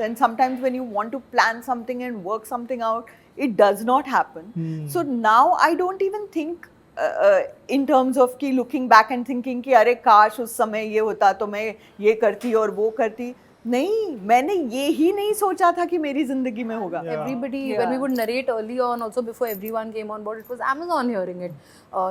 And sometimes when you want to plan something and work something out, it does not happen. So now I don't even think in terms of कि looking back and thinking कि अरे काश उस समय ये होता तो मैं ये करती और वो करती. नहीं, मैंने ये ही नहीं सोचा था कि मेरी जिंदगी में होगा. Everybody, when we would narrate early on, also before everyone came on board, it was Amazon hearing it.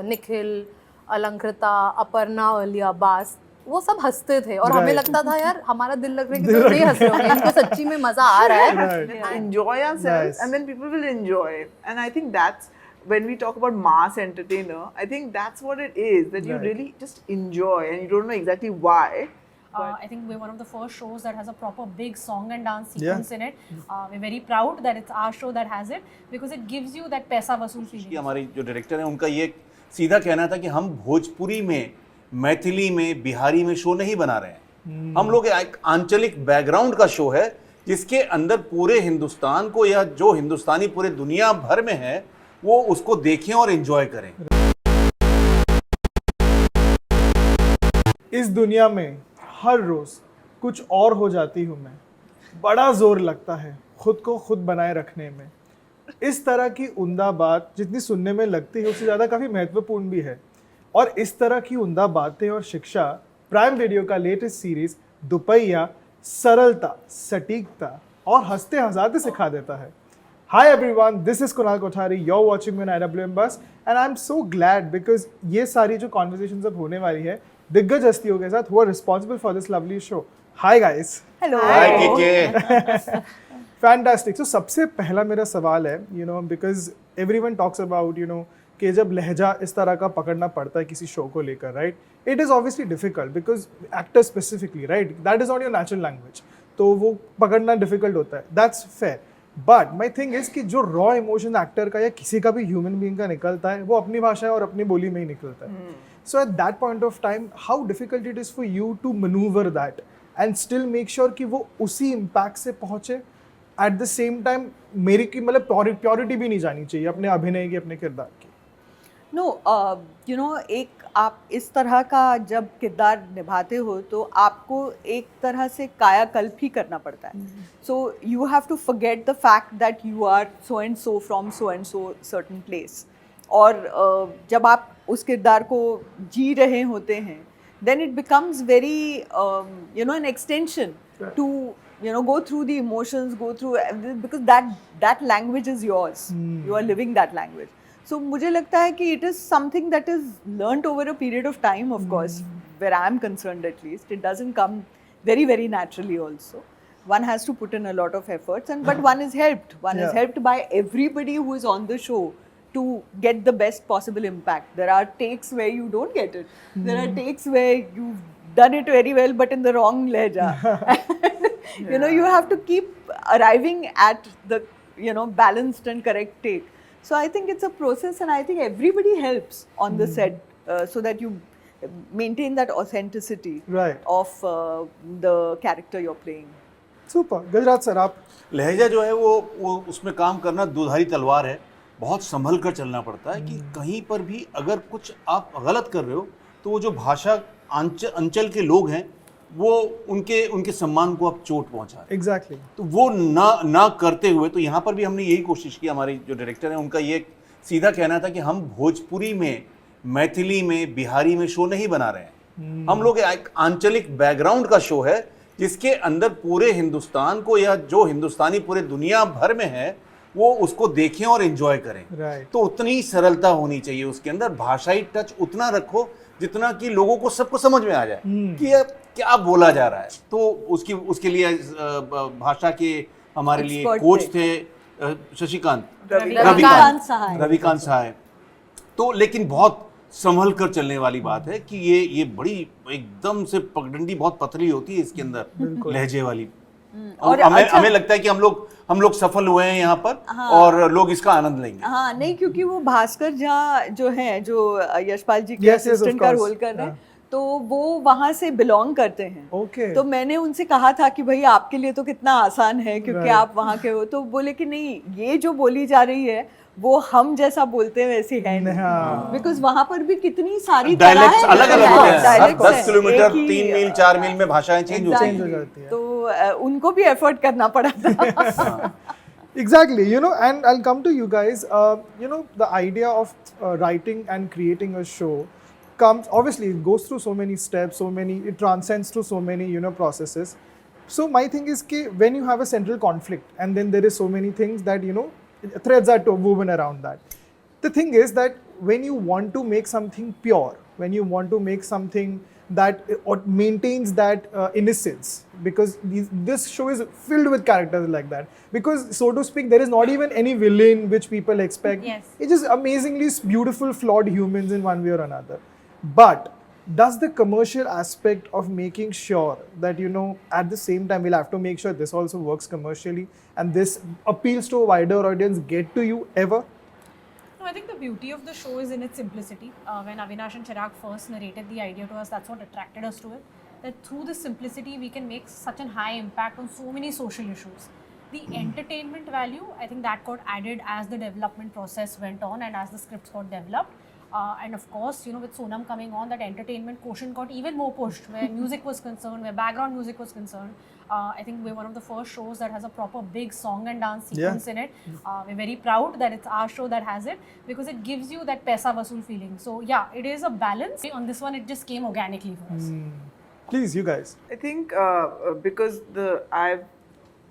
Nikhil, Alankrita, Aparna earlier, Bas, वो सब हंसते थे और हमें लगता था यार हमारा दिल लग रहा है कि तो नहीं हंस रहे होंगे, इनको सच्ची में मजा आ रहा है. Enjoy ourselves, and then people will enjoy. And I think that's when we talk about mass entertainer. I think that's what it is, that you really just enjoy and you don't know exactly why. I think we're one of the first shows that has a proper big song and dance sequence in it. We're very proud that it's our show that has it because it gives you that पैसा वसूल feeling. हमारी जो director हैं उनका ये सीधा कहना था कि हम भोजपुरी में, मैथिली में, बिहारी में शो नहीं बना रहे हैं. हम लोग एक आंचलिक बैकग्राउंड का शो है जिसके अंदर पूरे हिंदुस्तान को या जो हिंदुस्तानी पूरे दुनिया भर में है वो उसको देखें और एंजॉय करें. इस दुनिया में हर रोज कुछ और हो जाती हूँ मैं, बड़ा जोर लगता है खुद को खुद बनाए रखने में. इस तरह की उम्दा बात जितनी सुनने में लगती है उससे ज़्यादा काफ़ी महत्वपूर्ण भी है. और इस तरह की उम्दा बातें और शिक्षा प्राइम वीडियो का लेटेस्ट सीरीज दुपहिया सरलता, सटीकता और हंसते हंसाते सिखा देता है. Hi everyone, this is Kunal Kothari. You're watching me on IWM Bus, and I'm so glad because ये सारी जो conversations अब होने वाली है दिग्गज हस्तियों के साथ who are responsible for this lovely show. Hi guys. Hello. Hi KK. Fantastic. So सबसे पहला मेरा सवाल है, because everyone talks about, कि जब लहजा इस तरह का पकड़ना पड़ता है किसी शो को लेकर, right? It is obviously difficult because actors specifically, right? That is not your natural language. तो वो पकड़ना difficult होता है. That's fair. But my thing is कि जो raw emotion actor का या किसी का भी human being का निकलता है वो अपनी भाषा और अपनी बोली में ही निकलता है. So at that point of time, how difficult it is for you to maneuver that and still make sure कि वो उसी impact से पहुँचे. At the same time मेरी की मतलब प्योरिटी भी नहीं जानी चाहिए अपने अभिनय की, अपने किरदार की. No, एक आप इस तरह का जब किरदार निभाते हो तो आपको एक तरह से कायाकल्प ही करना पड़ता है. So you have to forget the fact that you are so and so from so and so certain place. और जब आप उस किरदार को जी रहे होते हैं then it becomes very an extension to go through the emotions, go through because that language is yours. You are living that language. So मुझे लगता है कि it is something that is learnt over a period of time, of course, where I am concerned at least. It doesn't come very, very naturally also. One has to put in a lot of efforts, but one is helped. One is helped by everybody who is on the show to get the best possible impact. There are takes where you don't get it. There are takes where you've done it very well, but in the wrong lehja. You have to keep arriving at the, balanced and correct take. So I think it's a process, and I think everybody helps on the set so that you maintain that authenticity of the character you're playing. Super. Gajraj sir, आप? लहजा जो है वो उसमें काम करना दुधारी तलवार है. बहुत संभल कर चलना पड़ता है कि कहीं पर भी अगर कुछ आप गलत कर रहे हो तो वो जो भाषा अंचल के लोग हैं वो उनके सम्मान को आप चोट पहुंचा रहे. Exactly. तो वो ना करते हुए तो यहाँ पर भी हमने यही कोशिश की. हमारे जो डायरेक्टर हैं उनका ये सीधा कहना था कि हम भोजपुरी में, मैथिली में, बिहारी में शो नहीं बना रहे हैं. हम लोग एक आंचलिक बैकग्राउंड का शो है जिसके अंदर पूरे हिंदुस्तान को या जो हिंदुस्तानी पूरे दुनिया भर में है वो उसको देखें और एंजॉय करें. तो उतनी ही सरलता होनी चाहिए उसके अंदर. भाषाई टच उतना रखो जितना कि लोगों को सबको समझ में आ जाए कि क्या बोला जा रहा है. तो उसके लिए भाषा के हमारे लिए कोच थे शशिकांत, रविकांत सहाय. तो लेकिन बहुत संभल कर चलने वाली बात है कि ये बड़ी एकदम से पगडंडी बहुत पतली होती है इसके अंदर लहजे वाली. और हमें लगता है कि हम लोग सफल हुए हैं यहाँ पर. और लोग इसका आनंद लेंगे. नहीं, क्योंकि वो भास्कर झा जो यशपाल जी के असिस्टेंट का रोल कर रहे हैं तो वो वहाँ से बिलोंग करते हैं। Okay. तो मैंने उनसे कहा था कि भाई आपके लिए तो कितना आसान है क्योंकि Right. आप वहाँ के हो। तो बोले कि नहीं, ये जो बोली जा रही है वो हम जैसा बोलते हैं वैसी है नहीं, हाँ। बिकॉज वहाँ पर भी कितनी सारी डायलेक्ट्स अलग अलग होते हैं, हर dialects 10 हैं। किलोमीटर एक ही, 3 मील 4 मील में भाषाएं चेंज होती Change हो हैं। जाती है। तो उनको भी एफर्ट करना पड़ा था। Exactly, you know, and I'll come to you guys. You know, the idea of writing and creating a show comes, obviously, it goes through so many steps, it transcends through so many, processes. So my thing is कि when you have a central conflict and then there is so many things that, threads are woven around that. The thing is that when you want to make something pure, when you want to make something that maintains that innocence, because this show is filled with characters like that, because so to speak there is not even any villain which people expect. Yes. It's just amazingly beautiful flawed humans in one way or another. But does the commercial aspect of making sure that at the same time we'll have to make sure this also works commercially and this appeals to a wider audience get to you ever? No, I think the beauty of the show is in its simplicity. When Avinash and Chirag first narrated the idea to us, that's what attracted us to it. That through this simplicity, we can make such a high impact on so many social issues. The entertainment value, I think that got added as the development process went on and as the scripts got developed. And of course, with Sonam coming on, that entertainment quotient got even more pushed, where music was concerned, where background music was concerned. I think we're one of the first shows that has a proper big song and dance sequence in it. We're very proud that it's our show that has it, because it gives you that paisa vasool feeling. So yeah, it is a balance. On this one, it just came organically for us. Please, you guys. I think because I've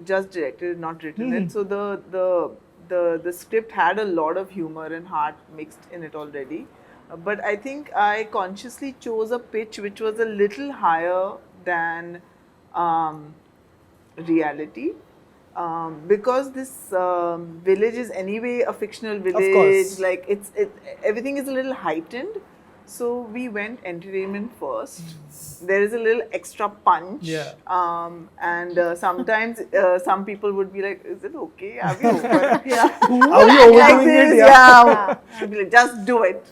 just directed, not written it, so the script had a lot of humor and heart mixed in it already. But I think I consciously chose a pitch which was a little higher than reality. Because this village is anyway a fictional village, course. like everything is a little heightened. So we went entertainment first. There is a little extra punch. Yeah. And sometimes some people would be like, "Is it okay? Are we over?" Are we overdoing Like this, it? yeah. She'd be like, "Just do it."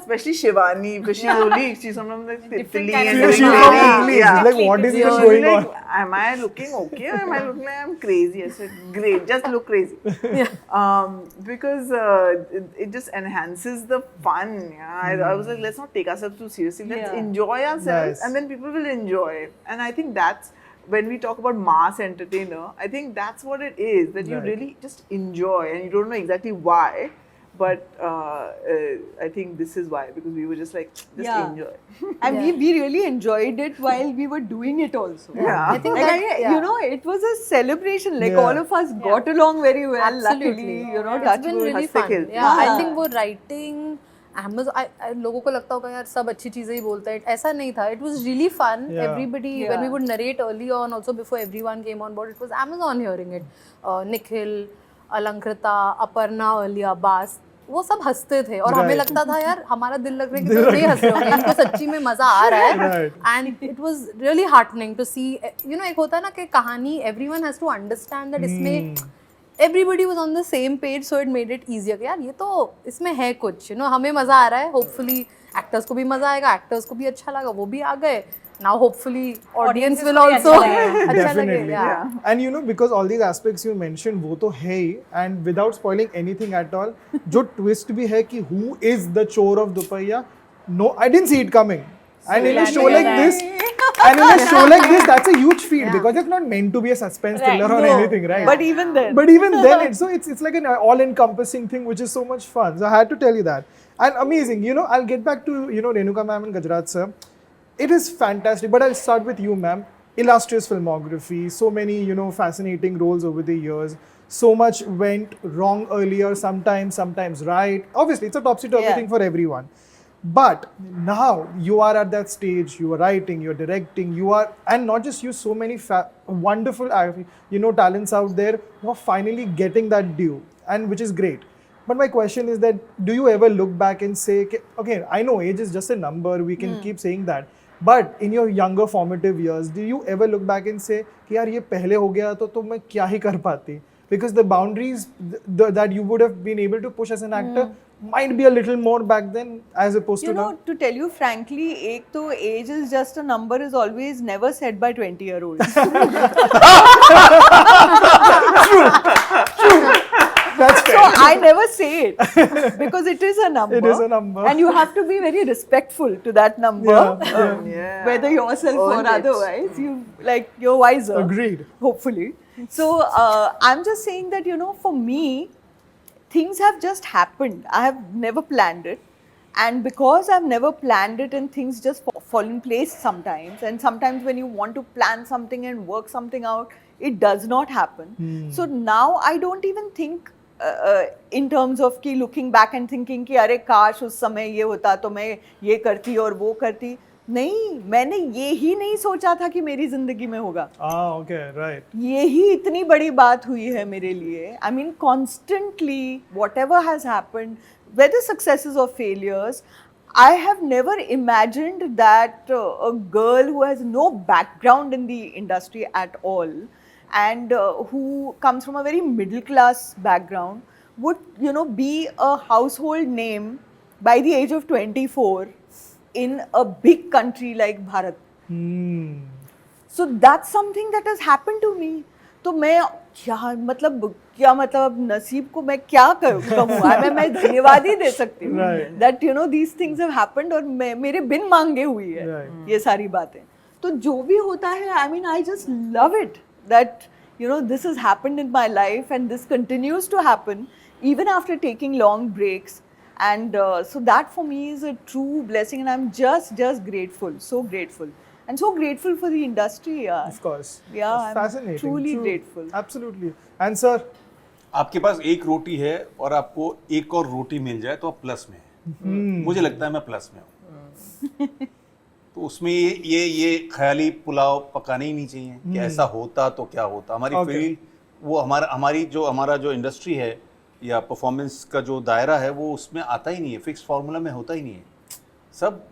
Especially Shivani, because she's sometimes like Different tittly kind and of doing Shivani. very, Please, yeah. like what is Yeah. even She's going like, on? am I looking okay or am I looking like I'm crazy? I said, great, just look crazy. Because it just enhances the fun. Yeah? I was like, let's not take ourselves too seriously. Let's Yeah. enjoy ourselves, Nice. and then people will enjoy. And I think that's when we talk about mass entertainer. I think that's what it is. That you Right. really just enjoy, and you don't know exactly why. But I think this is why, because we were just like, just Yeah. enjoy. And we really enjoyed it while we were doing it also. Yeah. I think Like, that, yeah. it was a celebration. Like Yeah. all of us got along very well. Absolutely. Luckily, It's touch been wood. really हंसते fun. खेलते। Yeah, I हाँ। think वो writing, Amazon, लोगों को लगता होगा यार सब अच्छी चीजें ही बोलता है, ऐसा नहीं था. It was really fun. Yeah. Everybody, Yeah. when we would narrate early on, also before everyone came on board, it was Amazon hearing it. Nikhil, Alankrita, Aparna earlier, Bas, वो सब हंसते थे और हमें Right. लगता था यार हमारा दिल लग रहा है कि तो नहीं हंस रहे होंगे, इनको सच्ची में मजा आ रहा है. Right. And it was really heartening to see, एक होता है ना कि कहानी everyone has to understand that इसमें everybody was on the same page, so it made it easier कि यार ये तो इसमें है कुछ, हमें मजा आ रहा है. Hopefully actors को भी मजा आएगा, actors को भी अच्छा लगा, वो भी आ गए. Now hopefully audience will को भी also अच्छा लगेगा. अच्छा लगे. Definitely. Yeah. And because all these aspects you mentioned, वो तो है ही, and without spoiling anything at all, जो twist भी है कि who is the chore of Dupaiya, no, I didn't see it coming. And in a show like this, that's a huge feat, because it's not meant to be a suspense thriller or No. anything, right? But even then. But even then, it's like an all-encompassing thing, which is so much fun. So I had to tell you that. And amazing, I'll get back to Renuka ma'am and Gajraj sir. It is fantastic, but I'll start with you, ma'am. Illustrious filmography, so many fascinating roles over the years. So much went wrong earlier, sometimes right. Obviously, it's a topsy-turvy Yeah. thing for everyone. But now you are at that stage. You are writing, you're directing, and not just you. So many wonderful, talents out there who are finally getting that due, and which is great. But my question is that, do you ever look back and say, okay, I know age is just a number. We can keep saying that. But in your younger formative years, do you ever look back and say कि यार ये पहले हो गया तो मैं क्या ही कर पाती? Because the boundaries that you would have been able to push as an actor might be a little more back then as opposed You to know, now. to tell you frankly, एक तो age is just a number is always never said by 20-year-olds. That's So fair. I never say it because it is a number. It is a number. And you have to be very respectful to that number, Yeah, Yeah. whether yourself or Earned it. otherwise. You're wiser. Agreed. Hopefully. So I'm just saying that, you know, for me, things have just happened. I have never planned it. And because I've never planned it and things just fall in place sometimes, and sometimes when you want to plan something and work something out, it does not happen. So now I don't even think in terms of कि looking back and thinking कि अरे काश उस समय ये होता तो मैं ये करती और वो करती. नहीं, मैंने ये ही नहीं सोचा था कि मेरी जिंदगी में होगा. Ah, okay, right. ये ही इतनी बड़ी बात हुई है मेरे लिए. I mean, constantly, whatever has happened, whether successes or failures, I have never imagined that a girl who has no background in the industry at all and who comes from a very middle class background would, you know, be a household name by the age of 24 in a big country like Bharat. So that's something that has happened to me. तो मैं क्या मतलब अब नसीब को मैं क्या कहूँ मैं धन्यवाद ही दे सकती हूँ Right. that you know these things have happened और मेरे बिन मांगे हुई है Right. ये सारी बातें. तो जो भी होता है, I mean, I just love it that you know this has happened in my life and this continues to happen even after taking long breaks. And so that for me is a true blessing, and I'm just grateful, so grateful, and so grateful for the industry. Yeah, Of course. Yeah, It's I'm fascinating. truly True. grateful. Absolutely. And sir, आपके पास एक रोटी है और आपको एक और रोटी मिल जाए तो आप प्लस में हैं. मुझे लगता है मैं प्लस में हूँ. तो उसमें ये ख्याली पुलाव पकाना ही नहीं चाहिए कि ऐसा होता तो क्या होता. हमारी Okay. फील्ड वो हमारा जो इंडस्ट्री है या परफॉर्मेंस का जो दायरा है वो उसमें आता ही नहीं है. फिक्स फार्मूला में होता ही नहीं है. सब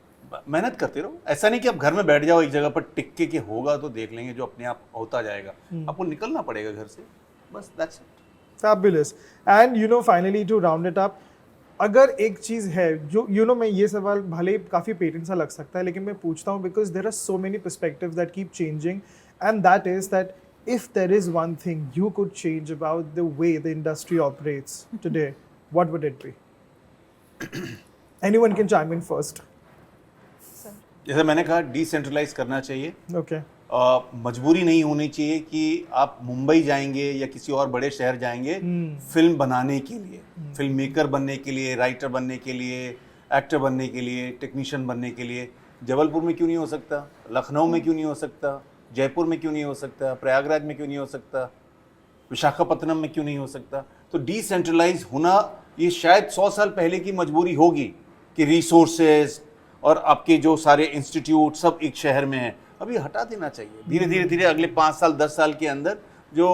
मेहनत करते रहो. ऐसा नहीं कि आप घर में बैठ जाओ एक जगह पर टिक के होगा तो देख लेंगे, जो अपने आप होता जाएगा. आपको निकलना पड़ेगा घर से. बस that's it. fabulous. And you know, finally to round it up, अगर एक चीज़ है जो you know, मैं ये सवाल भले ही काफ़ी पेटेंट सा लग सकता है लेकिन मैं पूछता हूँ because there are so many perspectives that keep changing, and that is that if there is one thing you could change about the way the industry operates today, what would it be? Anyone can chime in first. जैसे मैंने कहा decentralise करना चाहिए. Okay. मजबूरी नहीं होनी चाहिए कि आप मुंबई जाएंगे या किसी और बड़े शहर जाएंगे फिल्म बनाने के लिए, फिल्म मेकर बनने के लिए, राइटर बनने के लिए, एक्टर बनने के लिए, टेक्नीशियन बनने के लिए. जबलपुर में क्यों नहीं हो सकता? लखनऊ में क्यों नहीं हो सकता? जयपुर में क्यों नहीं हो सकता? प्रयागराज में क्यों नहीं हो सकता? विशाखापत्तनम में क्यों नहीं हो सकता? तो डिसेंट्रलाइज होना ये शायद 100 साल पहले की मजबूरी होगी कि रिसोर्सेज और आपके जो सारे इंस्टीट्यूट सब एक शहर में हैं. अभी हटा देना चाहिए. धीरे धीरे अगले 5 साल 10 साल के अंदर जो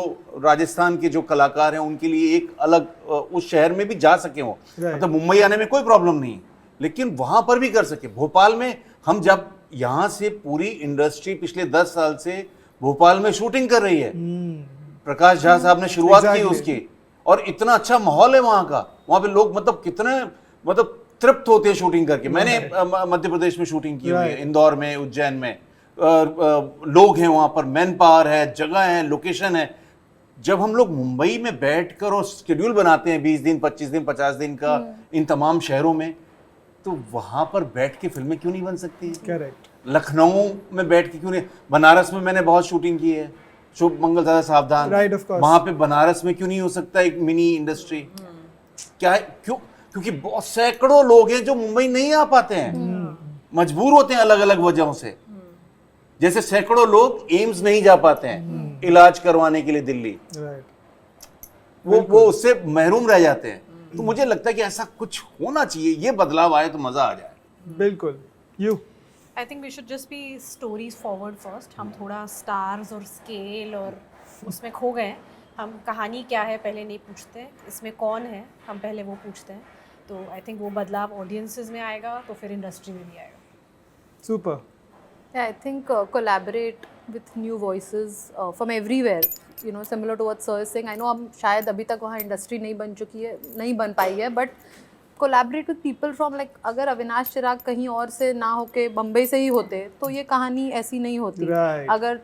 राजस्थान के जो कलाकार हैं उनके लिए एक अलग उस शहर में भी जा सके वो. मतलब मुंबई आने में कोई प्रॉब्लम नहीं, लेकिन वहां पर भी कर सके. भोपाल में हम जब यहाँ से पूरी इंडस्ट्री पिछले 10 साल से भोपाल में शूटिंग कर रही है. प्रकाश झा साहब ने शुरुआत की उसकी, और इतना अच्छा माहौल है वहाँ का. वहाँ पे लोग मतलब कितने तृप्त होते हैं शूटिंग करके. मैंने मध्य प्रदेश में शूटिंग की हुई है, इंदौर में, उज्जैन में. लोग हैं वहाँ पर, मैन पावर है, जगह है, लोकेशन है. जब हम लोग मुंबई में बैठकर और शेड्यूल बनाते हैं 20 दिन 25 दिन 50 दिन का इन तमाम शहरों में, तो वहाँ पर बैठ के फिल्में क्यों नहीं बन सकती? Correct. लखनऊ में बैठ के क्यों नहीं? बनारस में मैंने बहुत शूटिंग की है, शुभ मंगल ज़्यादा सावधान. Right, of course. वहाँ पे बनारस में क्यों नहीं हो सकता एक मिनी इंडस्ट्री? क्या है? क्योंकि बहुत सैकड़ों लोग हैं जो मुंबई नहीं आ पाते हैं, मजबूर होते हैं अलग अलग वजहों से. जैसे सैकड़ों लोग एम्स नहीं जा पाते हैं इलाज करवाने के लिए दिल्ली. Right. वो उससे महरूम रह जाते हैं. तो मुझे लगता है कि ऐसा कुछ होना चाहिए. ये बदलाव आए तो मजा आ जाए. बिल्कुल. You. I think we should just be stories forward first. हम थोड़ा stars और scale और उसमें खो गए. हम कहानी क्या है पहले नहीं पूछते, इसमें कौन है हम पहले वो पूछते हैं. तो I think वो बदलाव ऑडियंसेस में आएगा तो फिर इंडस्ट्री में भी आएगा. Super. Yeah, I think collaborate with new voices from everywhere. You know, similar to what Sir is saying. I know हम शायद अभी तक वहाँ इंडस्ट्री नहीं बन पाई है, but collaborate with people from like अगर अविनाश चिराग कहीं और से ना होके बम्बई से ही होते तो ये कहानी ऐसी नहीं होती. Right. अगर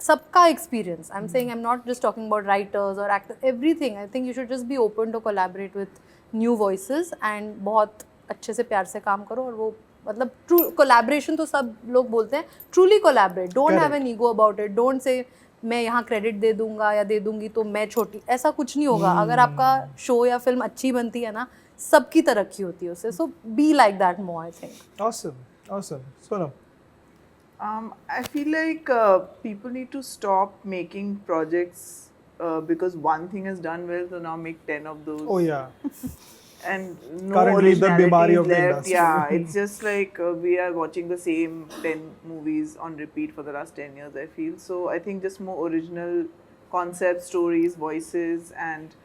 सबका experience, I'm saying I'm not just talking about writers or actors, everything. I think you should just be open to collaborate with new voices and बहुत अच्छे से प्यार से काम करो. और वो मतलब ट्रू कोलैबोरेशन तो सब लोग बोलते हैं, truly collaborate, don't have an ego about it, don't say मैं यहाँ क्रेडिट दे दूंगा या दे दूंगी तो मैं छोटी, ऐसा कुछ नहीं होगा. अगर आपका शो या फिल्म अच्छी बनती है ना, सबकी तरक्की होती है उससे. So be like that more, I think. Awesome. Sonam. I feel like people need to stop making projects because one thing is done well, so now make 10 of those. Oh yeah. And no Currently the originality bimari is of the left. industry. Yeah, it's just like we are watching the same 10 movies on repeat for the last 10 years, I feel. So I think just more original concepts, stories, voices, and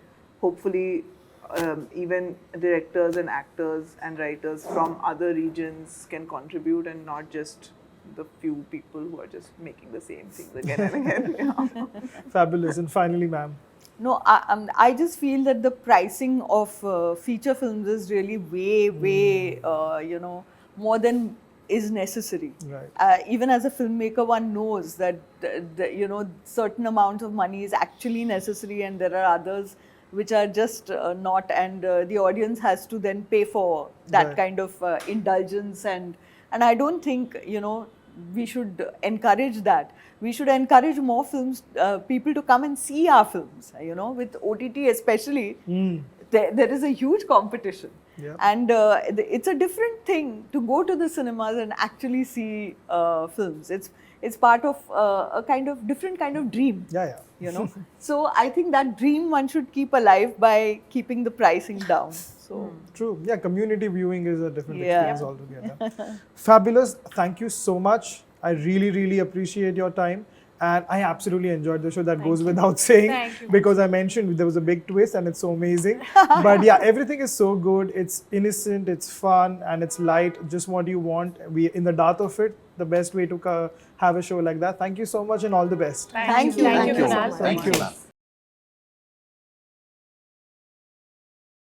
hopefully even directors and actors and writers from other regions can contribute, and not just the few people who are just making the same things again and again. Yeah. Fabulous. And finally, ma'am. No, I just feel that the pricing of feature films is really way, more than is necessary. Right. Even as a filmmaker, one knows that certain amounts of money is actually necessary, and there are others which are just not, and the audience has to then pay for that Right. kind of indulgence, and I don't think we should encourage that. We should encourage more films, people to come and see our films. With OTT especially, there is a huge competition. Yeah. And it's a different thing to go to the cinemas and actually see films. It's part of a kind of different kind of dream. Yeah. So I think that dream one should keep alive by keeping the pricing down. So True. Yeah, community viewing is a different Yeah. experience altogether. Fabulous. Thank you so much. I really appreciate your time. And I absolutely enjoyed the show. That goes without saying. Thank you. Because I mentioned there was a big twist and it's so amazing. But yeah, everything is so good. It's innocent, it's fun, and it's light. Just what you want. We in the depth of it, the best way to have a show like that. Thank you so much and all the best. Thank you. Thank you, Thank you so Kunal. much. Thank you, ma'am.